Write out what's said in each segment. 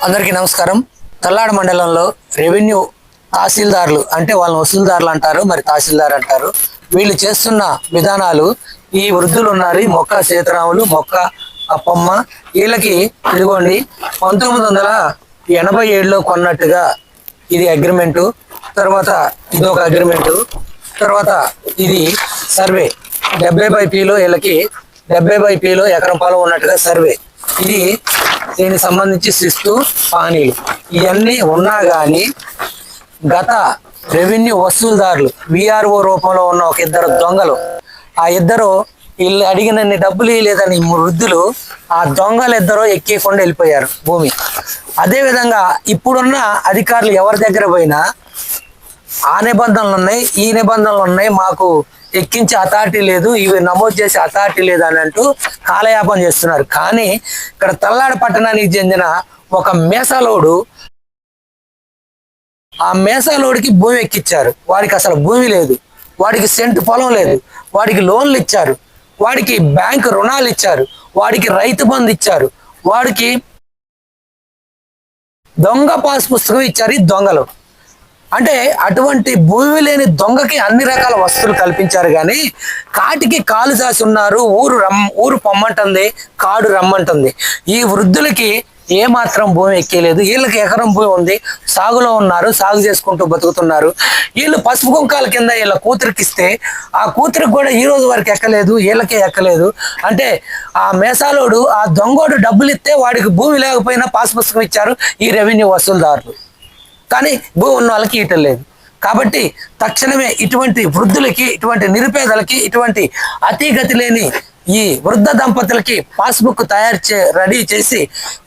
అందరికీ నమస్కారం. తల్లాడ మండలంలో రెవెన్యూ తహసీల్దార్లు అంటే వాళ్ళని వసూలుదారులు అంటారు, మరి తహసీల్దార్ అంటారు. వీళ్ళు చేస్తున్న విధానాలు, ఈ వృద్ధులు ఉన్నారు, మొక్క సీతారాములు, మొక్క అప్పమ్మ, వీళ్ళకి ఇదిగోండి 1987లో కొన్నట్టుగా ఇది అగ్రిమెంటు, తర్వాత ఇదొక అగ్రిమెంటు, తర్వాత ఇది సర్వే 70/Pలో వీళ్ళకి 70/Pలో ఎకరం పొలం ఉన్నట్టుగా సర్వే. ఇది దీనికి సంబంధించి శిస్తు పానీలు ఇవన్నీ ఉన్నా కానీ గత రెవెన్యూ వసూలుదారులు విఆర్ఓ రూపంలో ఉన్న ఒక ఇద్దరు దొంగలు, ఆ ఇద్దరు వీళ్ళు అడిగినన్ని డబ్బులు లేదని వృద్ధులు ఆ దొంగలు ఇద్దరు ఎక్కియకుండా వెళ్ళిపోయారు భూమి. అదేవిధంగా ఇప్పుడున్న అధికారులు ఎవరి దగ్గర పోయినా ఆ నిబంధనలు ఉన్నాయి, ఈ నిబంధనలు ఉన్నాయి, మాకు ఎక్కించే అథారిటీ లేదు, ఇవి నమోదు చేసే అథారిటీ లేదు అని అంటూ కాలయాపన చేస్తున్నారు. కానీ ఇక్కడ తల్లాడ పట్టణానికి చెందిన ఒక మేసాలోడు, ఆ మేసాలోడికి భూమి ఎక్కిచ్చారు. వాడికి అసలు భూమి లేదు, వాడికి సెంటు పొలం లేదు, వాడికి లోన్లు ఇచ్చారు, వాడికి బ్యాంకు రుణాలు ఇచ్చారు, వాడికి రైతు బంధు ఇచ్చారు, వాడికి దొంగ పాస్ పుస్తకం ఇచ్చారు ఈ దొంగలు. అంటే అటువంటి భూమి లేని దొంగకి అన్ని రకాల వస్తువులు కల్పించారు, కానీ కాటికి కాలు చాసి ఉన్నారు. ఊరు పొమ్మంటుంది, కాడు రమ్మంటుంది. ఈ వృద్ధులకి ఏమాత్రం భూమి ఎక్కలేదు. వీళ్ళకి ఎకరం భూమి ఉంది, సాగులో ఉన్నారు, సాగు చేసుకుంటూ బతుకుతున్నారు. వీళ్ళు పసుపు కుంకాల కింద వీళ్ళ కూతురికి ఇస్తే ఆ కూతురికి కూడా ఈ రోజు వరకు ఎక్కలేదు, వీళ్ళకే ఎక్కలేదు. అంటే ఆ మేసాలోడు, ఆ దొంగోడు డబ్బులు ఇస్తే వాడికి భూమి లేకపోయినా పాస్ పుస్తకం ఇచ్చారు ఈ రెవెన్యూ వసూలుదారులు, కానీ భూమి ఉన్న వాళ్ళకి ఇవ్వటం లేదు. కాబట్టి తక్షణమే ఇటువంటి వృద్ధులకి, ఇటువంటి నిరుపేదలకి, ఇటువంటి అతిగతి లేని ఈ వృద్ధ దంపతులకి పాస్బుక్ రెడీ చేసి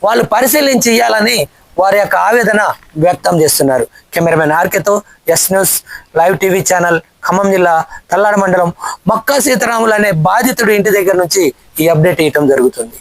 వాళ్ళు పరిశీలించి ఇవ్వాలని వారి యొక్క ఆవేదన వ్యక్తం చేస్తున్నారు. కెమెరామెన్ ఆర్కేతో S news live TV channel, Khammam జిల్లా తల్లాడ మండలం మొక్క సీతారాములు అనే బాధితుడు ఇంటి దగ్గర నుంచి ఈ అప్డేట్ ఇవ్వటం జరుగుతుంది.